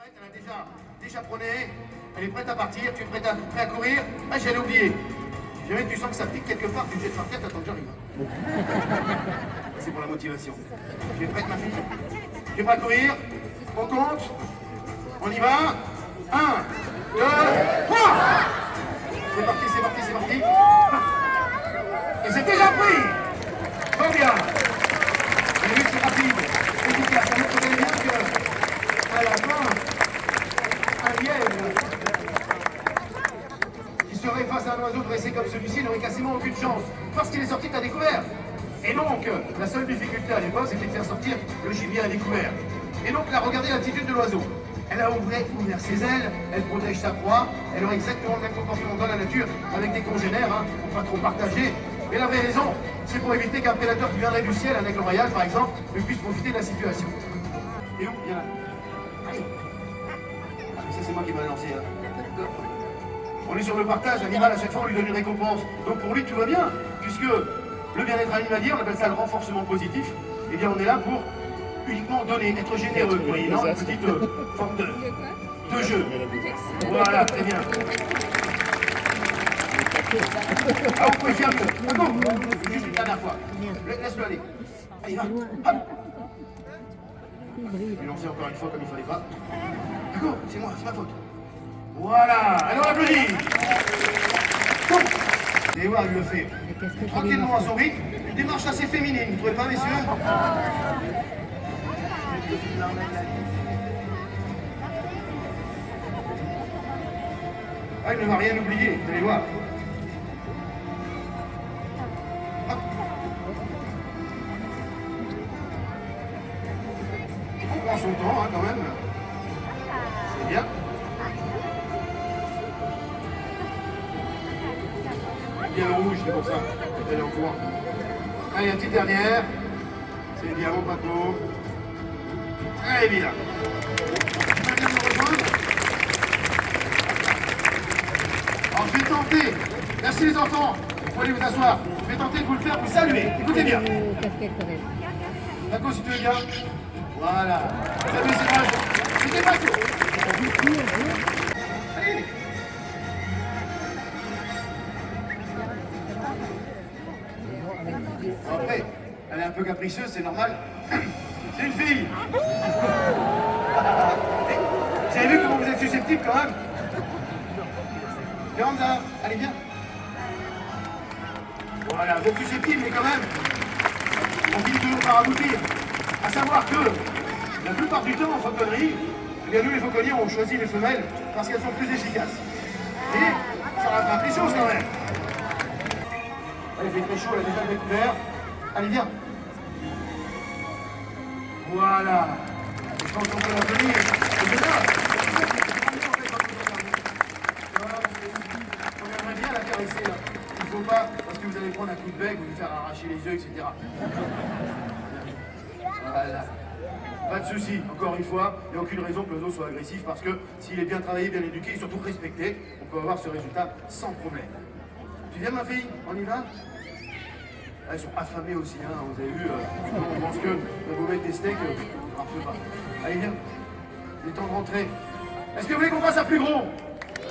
prête, elle a déjà prôné, elle est prête à partir, tu es prêt à courir. Ah, j'allais oublier. Jamais tu sens que ça pique quelque part, tu te jettes par terre, t'attends que j'arrive. C'est pour la motivation. Tu es prête, ma fille? Tu es prêt à courir? On compte? On y va? 1, 2, 3! C'est parti, c'est parti, c'est parti. Et c'est déjà pris! Trop bien! Vous avez vu que c'est rapide, efficace. Ça montre bien qu'à la fin, un lièvre qui serait face à un oiseau dressé comme celui-ci n'aurait quasiment aucune chance, parce qu'il est sorti de la découverte. Et donc, la seule difficulté à l'époque, c'était de faire sortir le gibier à découvert. Et donc, là, regardez l'attitude de l'oiseau. Elle a ouvert ses ailes, elle protège sa proie, elle aurait exactement le même comportement dans la nature avec des congénères, hein, pour pas trop partager. Mais la vraie raison, c'est pour éviter qu'un prédateur qui viendrait du ciel, un aigle royal par exemple, ne puisse profiter de la situation. Et où? Viens là. Allez. Ah, mais ça, c'est moi qui m'a lancé. Hein. On est sur le partage, l'animal à chaque fois on lui donne une récompense. Donc pour lui tout va bien, puisque le bien-être animalier, on appelle ça le renforcement positif, et bien on est là pour uniquement donner, être généreux, vous voyez, non? Une petite forme de jeu. Voilà, très bien. Ah, vous pouvez faire mieux. D'accord, juste une dernière fois. Laisse-le aller. Allez, va. Hop. Je vais lancer encore une fois comme il ne fallait pas. D'accord, c'est moi, c'est ma faute. Voilà, alors applaudis. Bon. Et voilà, il le fait tranquillement à son rythme. Une démarche assez féminine, vous ne trouvez pas, messieurs? Ah, il ne va rien oublier, vous allez voir. Hop. On prend son temps, hein, quand même. C'est bien. Bien le rouge, c'est pour ça. Elle est en courant. Allez, une petite dernière. C'est bien, mon pato. Allez, bien. Tu vas bien me rejoindre? Alors, je vais tenter. Merci les enfants. Vous pouvez vous asseoir. Je vais tenter de vous le faire, vous saluer. Écoutez bien. D'accord, si tu veux bien. Voilà. Salut, c'est pas. C'était pas tout. Allez. Après, elle est un peu capricieuse, c'est normal. C'est une fille. Vous avez vu comment vous êtes susceptible quand même? Véranda, allez viens. Voilà, vous êtes susceptible, mais quand même, on finit toujours par aboutir. À savoir que, la plupart du temps en fauconnerie, eh bien nous les fauconniers, on choisit les femelles parce qu'elles sont plus efficaces. Et ça rattrape les choses quand même. Il fait très chaud, elle a déjà le bec couvert. Allez, viens. Voilà. Je pense qu'on peut la tenir. C'est là. On aimerait bien la caresser. Là. Il ne faut pas, parce que vous allez prendre un coup de bec, vous lui faire arracher les yeux, etc. Voilà. Pas de souci, encore une fois, il n'y a aucune raison que l'oiseau soit agressif, parce que s'il est bien travaillé, bien éduqué et surtout respecté, on peut avoir ce résultat sans problème. Tu viens, ma fille? On y va? Elles sont affamées aussi, hein, vous avez vu, on pense que vous mettre des steaks, ça marche pas. Allez, viens, il est temps de rentrer. Est-ce que vous voulez qu'on fasse un plus gros?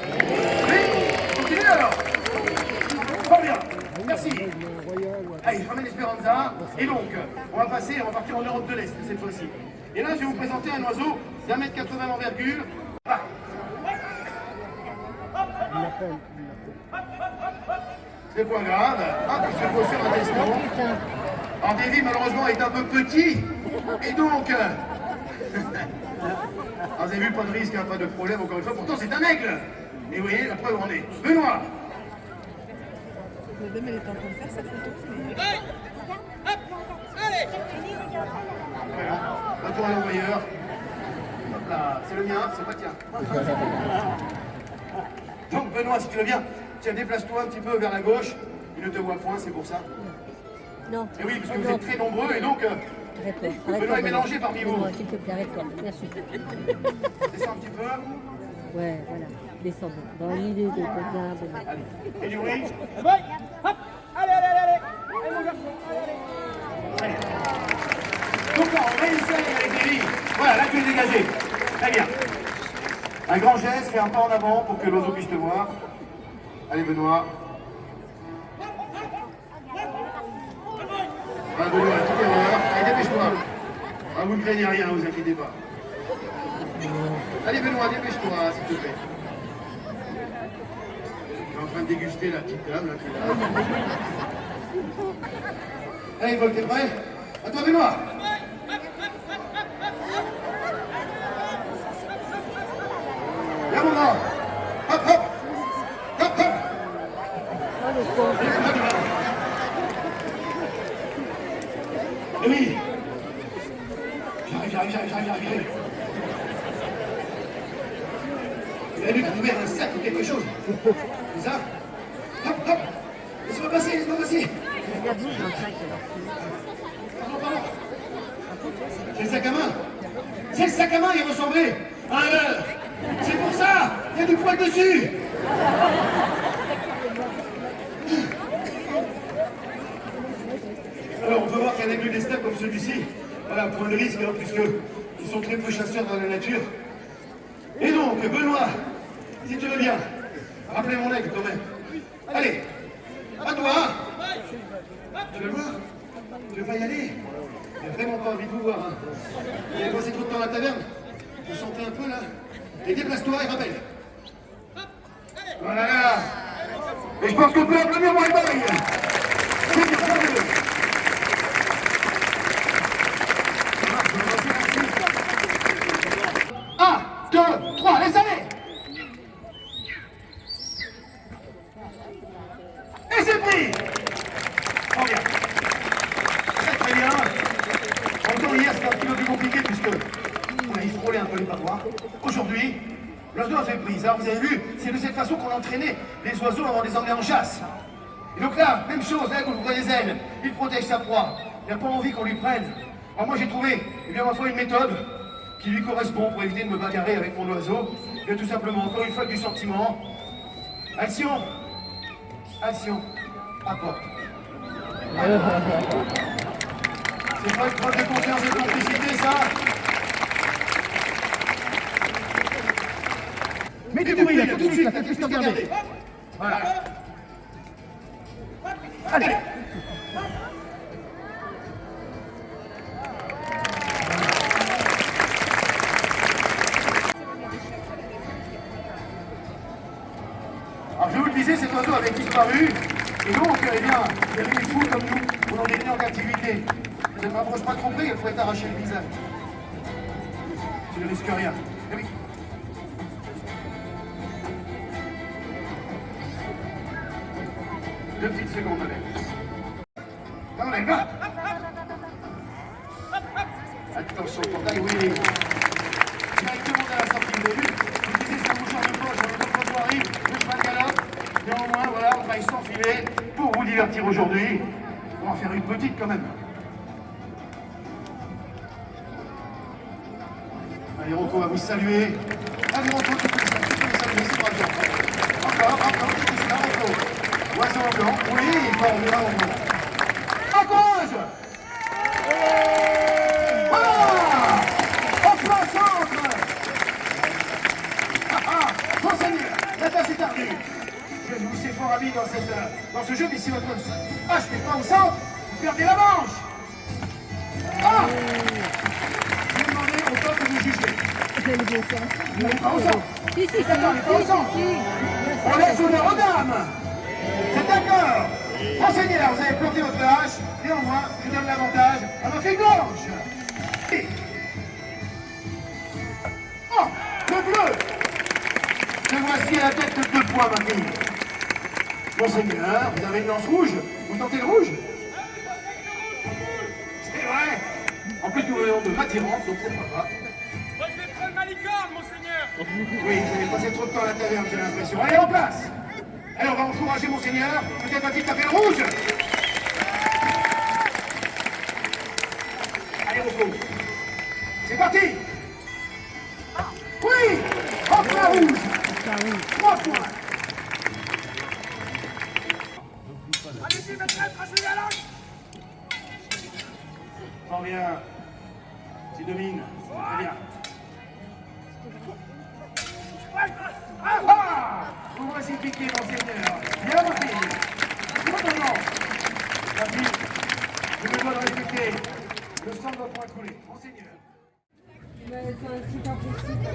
Oui? Continuez alors. Très bien, merci. Allez, je ramène Esperanza, et donc, on va passer, on va partir en Europe de l'Est cette fois-ci. Et là, je vais vous présenter un oiseau d'1,80 m d'envergure. Ah. C'est pas grave. Ah, je vais faire un test. Alors, Davy, malheureusement, est un peu petit. Et donc... alors, vous avez vu, pas de risque, hein, pas de problème, encore une fois. Pourtant, c'est un aigle. Et vous voyez, la preuve en est. Benoît. Madame, elle est en train de faire sa photo. Allez. Voilà. Retour à l'envoyeur. Hop là. C'est le mien, c'est pas tien. Donc, Benoît, si tu veux bien, tiens, déplace-toi un petit peu vers la gauche. Il ne te voit point, c'est pour ça. Non. Et oui, parce que vous êtes très nombreux et donc... Benoît est mélangé parmi vous. S'il te plaît, arrête-toi. Merci. Descends un petit peu. Ouais, voilà. Descends. Dans l'idée de bien. Allez. Et du bruit. Hop. Allez. Allez, mon garçon. Allez. Donc là, on réessaye avec Davy. Voilà, là tu es dégagé. Très bien. Un grand geste, fais un pas en avant pour que l'oiseau puisse te voir. Allez Benoît. Ah Benoît, toute erreur. Allez, dépêche-toi. Ah, vous ne craignez rien, vous inquiétez pas. Allez Benoît, dépêche-toi, s'il te plaît. Je suis en train de déguster la petite dame là qui est là. Allez Vol, t'es prêt? À toi Benoît. Viens mon grand. Hop hop. Hop hop. Eh oui. J'arrive. Vous avez vu qu'on ouvert un sac ou quelque chose? C'est ça? Hop, hop. Laisse-moi passer. Regarde-nous dans le sac. Pardon. C'est le sac à main. Il ressemblait à un leurre. C'est pour ça. Il y a du poil dessus. Alors, on peut voir qu'un aigle destin comme celui-ci, voilà, prend le risque, hein, puisqu'ils sont très peu chasseurs dans la nature. Et donc, Benoît, si tu veux bien, rappelez mon aigle quand même. Allez, à toi. Tu veux voir? Tu veux pas y aller? J'ai vraiment pas envie de vous voir. Hein. Vous avez passé trop de temps à la taverne? Vous sentez un peu là? Et déplace-toi et rappelle. Voilà. Et je pense qu'on peut applaudir mon épaule. C'est bien, ça va. 1, 2, 3, laisse aller. Et c'est pris. Oh bien. Très bien. Encore hier c'était un petit peu plus compliqué puisque on a frôlé un peu les parois. Aujourd'hui, l'oiseau a fait prise. Alors vous avez vu, c'est de cette façon qu'on entraînait les oiseaux avant de les emmener en chasse. Et donc là, même chose, là quand vous voyez les ailes, il protège sa proie. Il n'a pas envie qu'on lui prenne. Alors moi j'ai trouvé, eh bien ma foi, une méthode qui lui correspond pour éviter de me bagarrer avec mon oiseau. Et tout simplement, encore une fois, du sentiment. Action. Apporte. C'est pas une preuve de confiance et de complicité, ça? Mets du bruit là, tout de suite, Christophe Gardé. Voilà. Allez. Alors je vous le disais, cet oiseau avait disparu, et donc, eh bien, il y avait des fous comme nous, on en était en captivité. Ne m'approche pas trop près, il faudrait t'arracher le visage. Tu ne risques rien. Eh oui. Deux petites secondes avec. Quand même, va. Attention, portail, oui. Directement dans la sortie, vous avez vu? Utilisez sa mouchoir de poche, quand le oiseau arrive, le cheval galope. Néanmoins, voilà, on va y s'enfiler pour vous divertir aujourd'hui. On va en faire une petite quand même. Allez, Rocco va vous saluer. Allez, Rocco, tu peux le saluer, c'est pas bien. Encore, c'est ça, Rocco. Oiseau en blanc, oui, bon, on verra en blanc. Encourage! Voilà! En plein centre! Monseigneur, la tâche est ardue. Je vous sais fort habile dans ce jeu, mais si votre hache n'est pas au centre, vous perdez la manche. Ah! Je vais demander au peuple de vous juger. Vous n'êtes pas au centre. Si, D'accord, n'est pas au centre. On laisse honneur aux dames. C'est d'accord. Monseigneur, vous avez planté votre hache. Néanmoins, je donne l'avantage à ma fille blanche. Oh, le bleu. Te voici à la tête de 2 points, ma fille. Monseigneur, vous avez une lance rouge. Vous tentez le rouge? C'est vrai. En plus, nous venons de Matirance, donc pourquoi pas. Moi, je vais prendre ma licorne, monseigneur. Oui, vous avez passé trop de temps à la taverne, j'ai l'impression. Allez, en place. Alors, on va encourager Monseigneur. Peut-être va-t-il taper le rouge. Allez, Rocco. C'est parti. Oui. Hop, la rouge. 3 points. Allez-y, maîtresse, tracez la langue. Fort bien. Tu domines. C'est très bien. piqué, monseigneur. Bien monté. Maintenant, voici, je me dois de respecter le sang de votre point coulé. Monseigneur. Mais c'est un site impossible.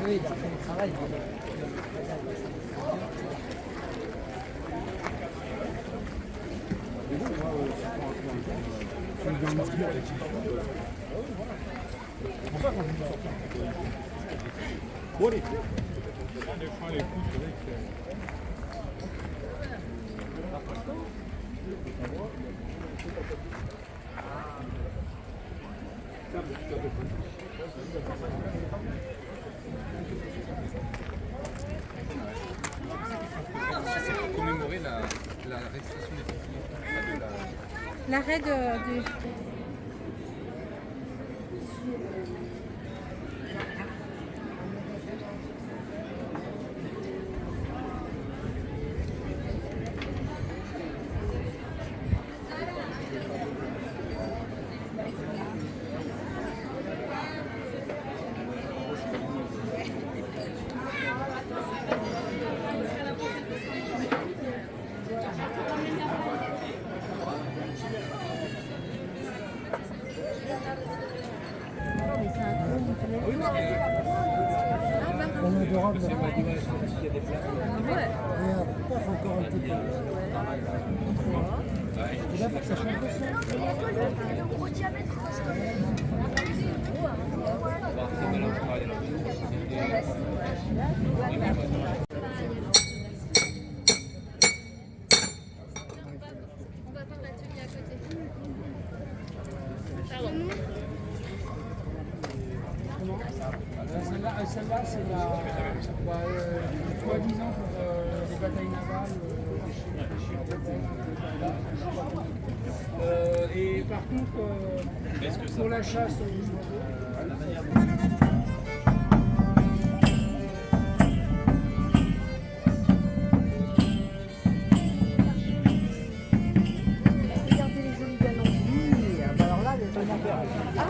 Oui, il a fait le travail. Bon, allez. Des fois, les coups, c'est vrai que... C'est pour commémorer la récession des Templiers. L'arrêt du... On est adorable, là. Ouais. Et paf, encore un petit peu. Et là, pour que ça change de son. On va prendre l'atelier à côté. Celle-là, c'est la soi-disant pour les batailles navales et par contre, pour la chasse aux oiseaux, Regardez les jolis galons. Oui, alors là, les diamants. Ah,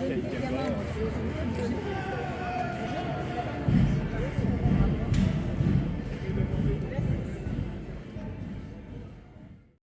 les diamants.